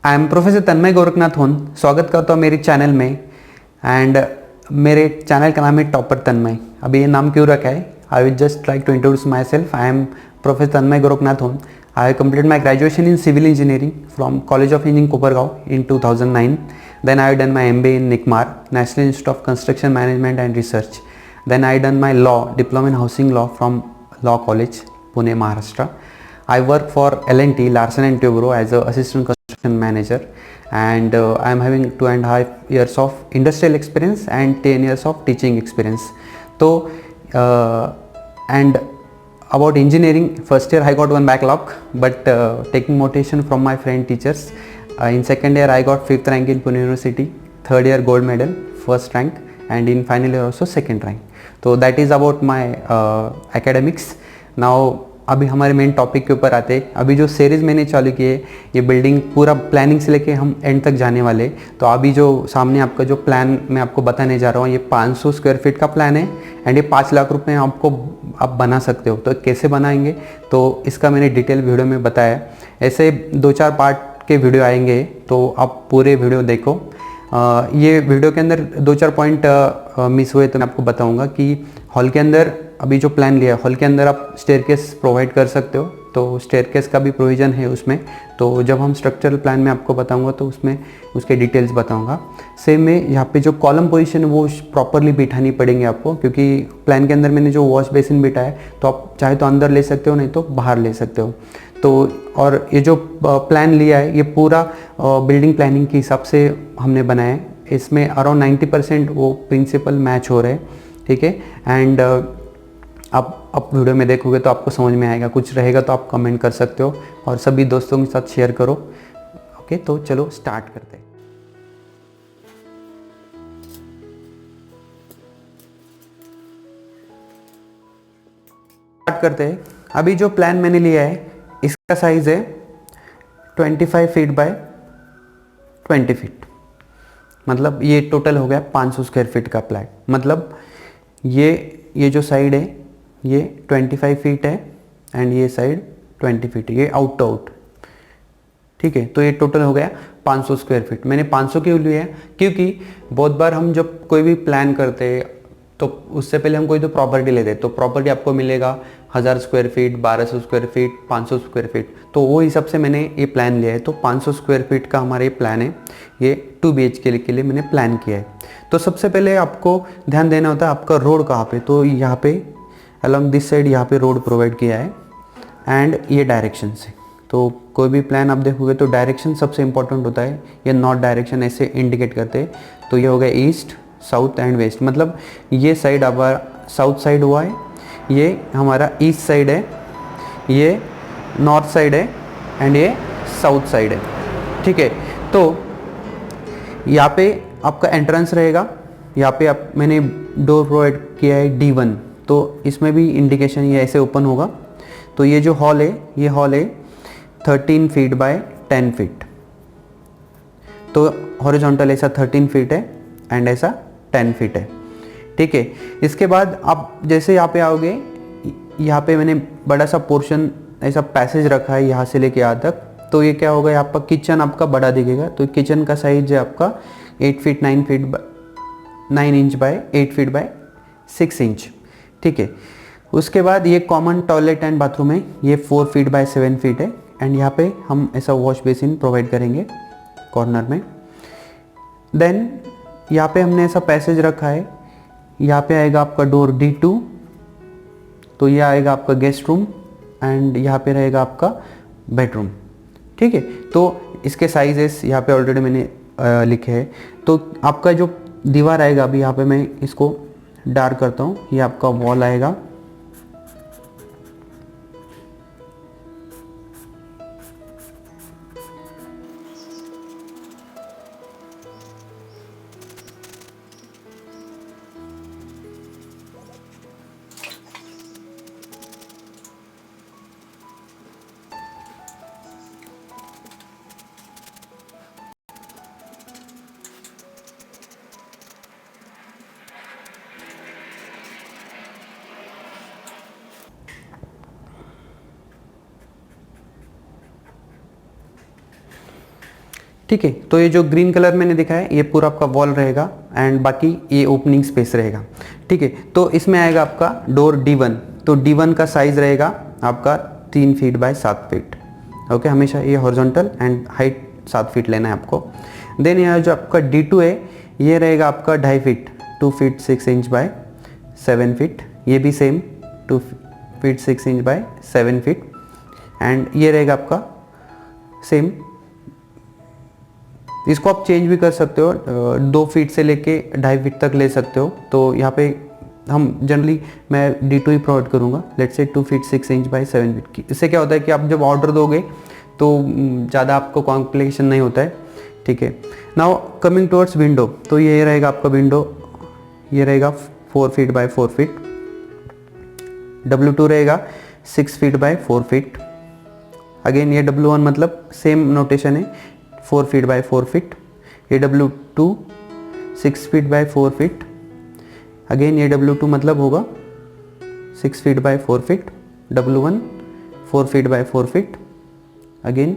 I am professor Tanmay Gorakhnath होन। स्वागत करता हूँ मेरे चैनल में। एंड मेरे चैनल का नाम है टॉपर तन्मय। अभी ये नाम क्यों रखा है? I will just like to introduce myself. I am professor Tanmay Gorakhnath Hon. I have completed my graduation in civil engineering from college of engineering Kopargaon in 2009. Then I have done my MBA in NICMAR, National Institute of Construction Management and Research. Then I done my law diploma in housing law from Law College, Pune, Maharashtra. I work for L&T Larsen and Toubro as a assistant construction manager, and I am having 2.5 years of industrial experience and 10 years of teaching experience. So and about engineering, first year I got one backlog, but taking motivation from my friend teachers, in second year I got 5th rank in Pune University, third year gold medal, first rank, and in final year also second rank. So that is about my academics. Now अभी हमारे main topic के ऊपर आते हैं। अभी जो series मैंने चालू की है, ये बिल्डिंग पूरा प्लानिंग से लेके हम एंड तक जाने वाले। तो अभी जो सामने आपका जो प्लान मैं आपको बताने जा रहा हूँ, ये 500 स्क्वायर फीट का प्लान है एंड ये 5 लाख रुपए आपको आप बना सकते हो। तो कैसे बनाएंगे, तो इसका मैंने डिटेल वीडियो में बताया। ऐसे 2-4 पार्ट के वीडियो आएंगे, तो आप पूरे वीडियो देखो। ये वीडियो के अंदर 2-4 पॉइंट मिस हुए तो मैं आपको बताऊंगा कि हॉल के अंदर अभी जो प्लान लिया है, हॉल के अंदर आप स्टेयरकेस प्रोवाइड कर सकते हो, तो स्टेयरकेस का भी प्रोविज़न है उसमें। तो जब हम स्ट्रक्चरल प्लान में आपको बताऊंगा तो उसमें उसके डिटेल्स बताऊंगा। सेम में यहाँ पे जो कॉलम पोजीशन वो प्रॉपरली बिठानी पड़ेंगे आपको, क्योंकि प्लान के अंदर मैंने जो वॉश बेसिन बिठाया है, तो आप चाहे तो अंदर ले सकते हो, नहीं तो बाहर ले सकते हो। तो और ये जो प्लान लिया है, ये पूरा बिल्डिंग प्लानिंग के हिसाब से हमने बनाया है। इसमें अराउंड 90% वो प्रिंसिपल मैच हो रहे हैं, ठीक है। एंड आप वीडियो में देखोगे तो आपको समझ में आएगा। कुछ रहेगा तो आप कमेंट कर सकते हो और सभी दोस्तों के साथ शेयर करो। ओके, तो चलो स्टार्ट करते हैं। स्टार्ट करते हैं। अभी जो प्लान मैंने लिया है, इसका साइज है 25 फीट बाय 20 फीट। मतलब ये टोटल हो गया 500 स्क्वायर फीट का प्लान। मतलब ये जो साइड है ये 25 फीट है एंड ये साइड 20 फीट है, ये आउट टू आउट, ठीक है। तो ये टोटल हो गया 500 स्क्वायर फीट। मैंने 500 क्यों लिया है? क्योंकि बहुत बार हम जब कोई भी प्लान करते हैं तो उससे पहले हम कोई तो प्रॉपर्टी लेते हैं, तो प्रॉपर्टी आपको मिलेगा 1000 square feet, 1200 square feet, 500 square feet. तो वो हिसाब से मैंने ये प्लान लिया है। तो 500 स्क्वायर फीट का हमारा ये प्लान है, ये 2 BHK के लिए मैंने प्लान किया है। तो सबसे पहले आपको ध्यान देना होता है आपका रोड कहाँ पे। तो यहाँ पे अलॉन्ग दिस साइड यहाँ पे रोड प्रोवाइड किया है एंड ये डायरेक्शन से। तो कोई भी प्लान आप देखोगे तो डायरेक्शन सबसे इंपॉर्टेंट होता है। ये नॉर्थ डायरेक्शन ऐसे इंडिकेट करते हैं। तो ये हो गया ईस्ट, साउथ एंड वेस्ट। मतलब ये साइड हमारा साउथ साइड हुआ है, ये हमारा ईस्ट साइड है, ये नॉर्थ साइड है एंड ये साउथ साइड है, ठीक है। तो यहाँ पे आपका एंट्रेंस रहेगा। यहाँ पे आप मैंने डोर प्रोवाइड किया है D1, तो इसमें भी इंडिकेशन ये ऐसे ओपन होगा। तो ये जो हॉल है, ये हॉल है 13 फीट बाय 10 फीट। तो हॉरिजॉन्टल ऐसा 13 फीट है एंड ऐसा 10 फीट है, ठीक है। इसके बाद आप जैसे यहाँ पे आओगे, यहाँ पे मैंने बड़ा सा पोर्शन ऐसा पैसेज रखा है यहाँ से लेके यहाँ तक। तो ये क्या होगा, यहाँ पर किचन आपका बड़ा दिखेगा। तो किचन का साइज है आपका 8 feet 9 inch bye 8 feet by 6 inch, ठीक है। उसके बाद ये कॉमन टॉयलेट एंड बाथरूम है, ये 4 फीट बाय 7 फीट है एंड यहाँ पे हम ऐसा वॉश बेसिन प्रोवाइड करेंगे कॉर्नर में। देन यहाँ पे हमने ऐसा पैसेज रखा है। यहाँ पे आएगा आपका डोर D2, तो ये आएगा आपका गेस्ट रूम एंड यहाँ पे रहेगा आपका बेडरूम, ठीक है। तो इसके साइजेस यहाँ पे ऑलरेडी मैंने लिखे हैं। तो आपका जो दीवार आएगा, अभी यहाँ पे मैं इसको डार्क करता हूँ, ये आपका वॉल आएगा। ठीक है। तो ये जो ग्रीन कलर मैंने दिखाया है ये पूरा आपका वॉल रहेगा एंड बाकी ये ओपनिंग स्पेस रहेगा। ठीक है, तो इसमें आएगा आपका डोर D1। तो D1 का साइज रहेगा आपका 3 फीट बाय 7 फीट। ओके, हमेशा ये हॉरिजॉन्टल एंड हाइट 7 फीट लेना है आपको। देन यहाँ जो आपका D2 है ये रहेगा आपका 2.5 feet, 2 feet 6 inch by 7 feet. ये भी same 2 feet 6 inch by 7 feet and ये रहेगा आपका सेम। इसको आप चेंज भी कर सकते हो, 2 फीट से लेके 2.5 फीट तक ले सकते हो। तो यहाँ पे हम जनरली मैं D2 ही प्रोवाइड करूँगा, let's say 2 feet 6 inch by 7 feet की। इससे क्या होता है कि आप जब ऑर्डर दोगे तो ज़्यादा आपको कॉम्प्लिकेशन नहीं होता है। ठीक है, नाउ कमिंग टुवर्ड्स विंडो, तो ये रहेगा आपका विंडो, ये रहेगा 4 फीट बाय 4 फीट। W2 रहेगा 6 फीट बाय 4 फीट। अगेन ये W1 मतलब सेम नोटेशन है, 4 फीट बाय 4 फीट। ये W2 6 feet by 4 feet. Again ये W2 मतलब होगा 6 feet by 4 feet. W1 4 feet by 4 feet. Again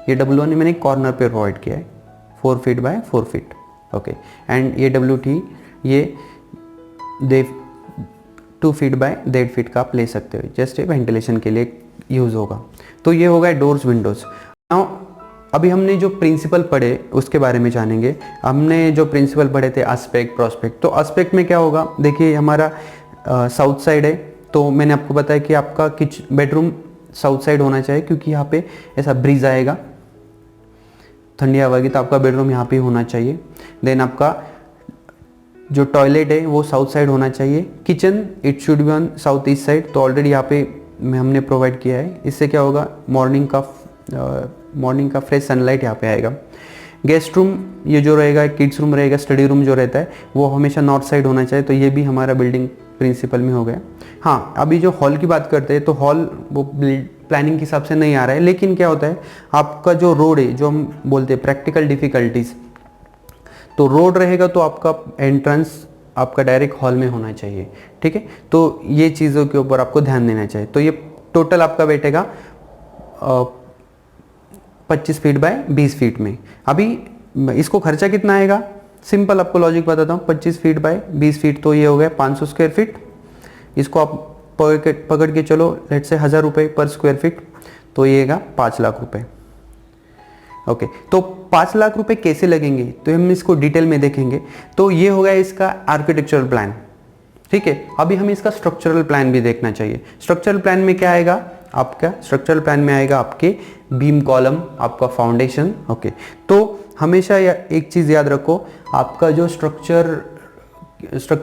ये W1 मैंने कॉर्नर पे प्रोवाइड किया है 4 feet by 4 feet. Okay, and ये W3 ये 2 फीट बाय 1.5 फीट का आप ले सकते हो, जस्ट ये वेंटिलेशन के लिए यूज़ होगा। तो ये होगा डोर्स विंडोज़। नाउ अभी हमने जो प्रिंसिपल पढ़े उसके बारे में जानेंगे। हमने जो प्रिंसिपल पढ़े थे एस्पेक्ट, प्रोस्पेक्ट। तो एस्पेक्ट में क्या होगा, देखिए हमारा साउथ साइड है, तो मैंने आपको बताया कि आपका बेडरूम साउथ साइड होना चाहिए क्योंकि यहाँ पे ऐसा ब्रीज आएगा, ठंडी हवा की, तो आपका बेडरूम यहाँ पे होना चाहिए। देन आपका जो टॉयलेट है वो साउथ साइड होना चाहिए। Kitchen it should be on south east side, तो ऑलरेडी यहाँ पे हमने प्रोवाइड किया है। इससे क्या होगा, मॉर्निंग का फ्रेश सनलाइट यहाँ पे आएगा। गेस्ट रूम ये जो रहेगा, किड्स रूम रहेगा, स्टडी रूम जो रहता है वो हमेशा नॉर्थ साइड होना चाहिए। तो ये भी हमारा बिल्डिंग प्रिंसिपल में हो गया। हाँ, अभी जो हॉल की बात करते हैं तो हॉल वो प्लानिंग के हिसाब से नहीं आ रहा है, लेकिन क्या होता है आपका जो रोड है, जो हम बोलते हैं प्रैक्टिकल डिफिकल्टीज, तो रोड रहेगा तो आपका एंट्रेंस आपका डायरेक्ट हॉल में होना चाहिए। ठीक है, तो ये चीज़ों के ऊपर आपको ध्यान देना चाहिए। तो ये टोटल आपका बैठेगा 25 फीट बाय 20 फीट में। अभी इसको खर्चा कितना आएगा, सिंपल आपको लॉजिक बताता हूँ। 25 फीट बाय 20 फीट तो ये हो गया 500 स्क्वायर फीट। इसको आप पकड़ के चलो, लेट्स से 1000 रुपये पर स्क्वायर फीट, तो ये आएगा 5 लाख रुपए। ओके, तो 5 लाख रुपए कैसे लगेंगे तो हम इसको डिटेल में देखेंगे। तो ये हो गया इसका आर्किटेक्चरल प्लान। ठीक है, अभी हमें इसका स्ट्रक्चरल प्लान भी देखना चाहिए। स्ट्रक्चरल प्लान में क्या आएगा आपका, स्ट्रक्चरल प्लान में आएगा आपके बीम कॉलम, आपका फाउंडेशन। ओके, तो हमेशा एक चीज़ याद रखो, आपका जो स्ट्रक्चर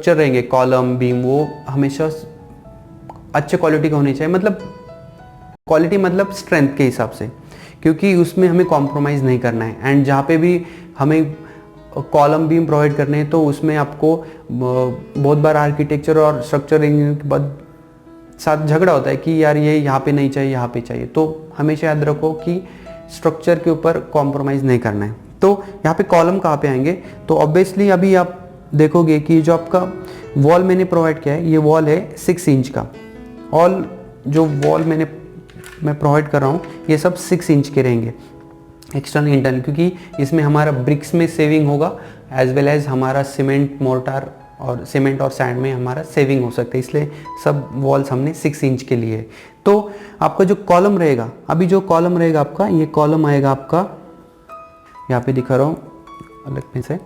रहेंगे कॉलम बीम, वो हमेशा अच्छे क्वालिटी का होनी चाहिए। मतलब क्वालिटी मतलब स्ट्रेंथ के हिसाब से, क्योंकि उसमें हमें कॉम्प्रोमाइज़ नहीं करना है। एंड जहाँ पे भी हमें कॉलम बीम प्रोवाइड करने हैं तो उसमें आपको बहुत बार आर्किटेक्चर और स्ट्रक्चर इंजीनियर के बाद साथ झगड़ा होता है कि यार ये यहाँ पे नहीं चाहिए, यहाँ पे चाहिए। तो हमेशा याद रखो कि स्ट्रक्चर के ऊपर कॉम्प्रोमाइज़ नहीं करना है। तो यहाँ पे कॉलम कहाँ पे आएंगे, तो ऑब्वियसली अभी आप देखोगे कि जो आपका वॉल मैंने प्रोवाइड किया है, ये वॉल है 6 इंच का। ऑल जो वॉल मैं प्रोवाइड कर रहा हूँ ये सब 6 इंच के रहेंगे, एक्सटर्नल इंटरनल, क्योंकि इसमें हमारा ब्रिक्स में सेविंग होगा एज वेल एज हमारा सीमेंट मोर्टार और सीमेंट और सैंड में हमारा सेविंग हो सकता है, इसलिए सब वॉल्स हमने 6 इंच के लिए। तो आपका जो कॉलम रहेगा, अभी जो कॉलम रहेगा आपका, ये कॉलम आएगा आपका, यहाँ पे दिखा रहा हूँ अलग में से,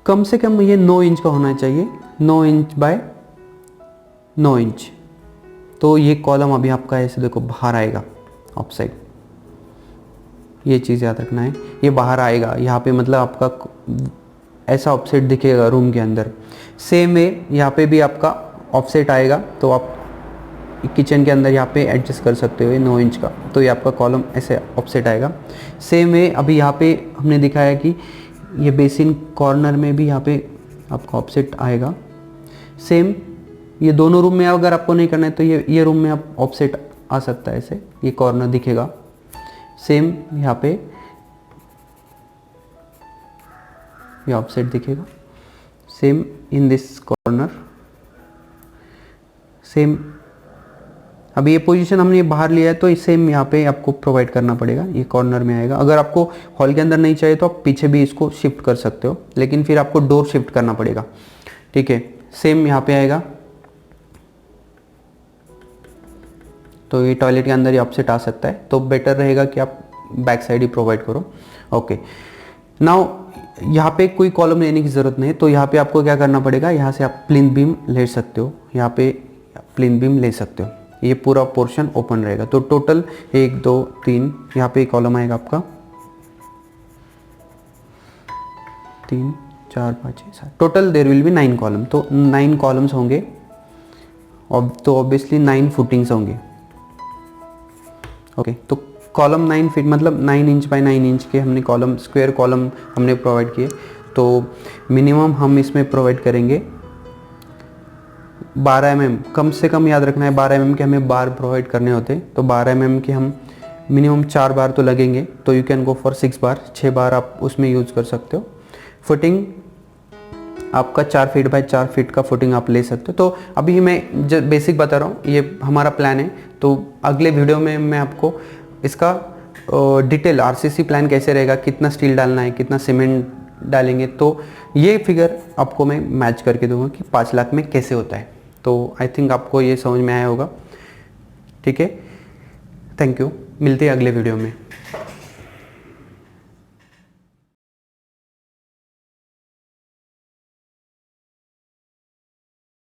कम से कम ये 9 इंच का होना चाहिए, 9 इंच बाय 9 इंच। तो ये कॉलम अभी आपका ऐसे देखो बाहर आएगा ऑफ साइड, ये चीज़ याद रखना है, ये बाहर आएगा यहाँ पे, मतलब आपका ऐसा ऑफसेट दिखेगा रूम के अंदर। सेम वे यहाँ पे भी आपका ऑफसेट आएगा, तो आप किचन के अंदर यहाँ पे एडजस्ट कर सकते हो 9 इंच का, तो ये आपका कॉलम ऐसे ऑफसेट आएगा। सेम वे अभी यहाँ पे हमने दिखाया कि ये बेसिन कॉर्नर में भी यहाँ पे आपका ऑफसेट आएगा। सेम ये दोनों रूम में अगर आपको नहीं करना है तो ये रूम में आप ऑफसेट आ सकता है, ऐसे ये कॉर्नर दिखेगा। सेम यहाँ पे ये ऑफसेट दिखेगा, same in this corner, same अभी ये पोजीशन हमने बाहर लिया है तो सेम यहाँ पे आपको प्रोवाइड करना पड़ेगा, ये कॉर्नर में आएगा। अगर आपको हॉल के अंदर नहीं चाहिए तो आप पीछे भी इसको शिफ्ट कर सकते हो, लेकिन फिर आपको डोर शिफ्ट करना पड़ेगा, ठीक है। सेम यहाँ पे आएगा, तो ये टॉयलेट के अंदर ही ऑफसेट आ सकता है, तो बेटर रहेगा कि आप बैक साइड ही प्रोवाइड करो। ओके, नाउ यहाँ पे कोई कॉलम लेने की ज़रूरत नहीं है, तो यहाँ पे आपको क्या करना पड़ेगा, यहाँ से आप प्लिंथ बीम ले सकते हो, यहाँ पे प्लिंथ बीम ले सकते हो, ये पूरा पोर्शन ओपन रहेगा। तो टोटल 1 2 3 यहाँ पे कॉलम आएगा आपका, 3 4 5 6 7, total there will be 9 column, तो 9 कॉलम्स होंगे, तो ऑब्वियसली 9 फुटिंग्स होंगे। ओके, तो कॉलम 9 फीट मतलब 9 इंच बाय 9 इंच के हमने कॉलम, स्क्वायर कॉलम हमने प्रोवाइड किए। तो मिनिमम हम इसमें प्रोवाइड करेंगे 12 mm, कम से कम याद रखना है 12 mm के हमें बार प्रोवाइड करने होते हैं, तो 12 mm के हम मिनिमम 4 बार तो लगेंगे, तो यू कैन गो फॉर 6 बार, 6 बार आप उसमें यूज़ कर सकते हो। फुटिंग आपका 4 फीट बाय 4 फीट का फुटिंग आप ले सकते हो। तो अभी मैं जो बेसिक बता रहा हूँ, ये हमारा प्लान है, तो अगले वीडियो में मैं आपको इसका डिटेल आरसीसी प्लान कैसे रहेगा, कितना स्टील डालना है, कितना सीमेंट डालेंगे, तो ये फिगर आपको मैं मैच करके दूंगा कि 5 लाख में कैसे होता है। तो आई थिंक आपको ये समझ में आया होगा, ठीक है। थैंक यू, मिलते हैं अगले वीडियो में।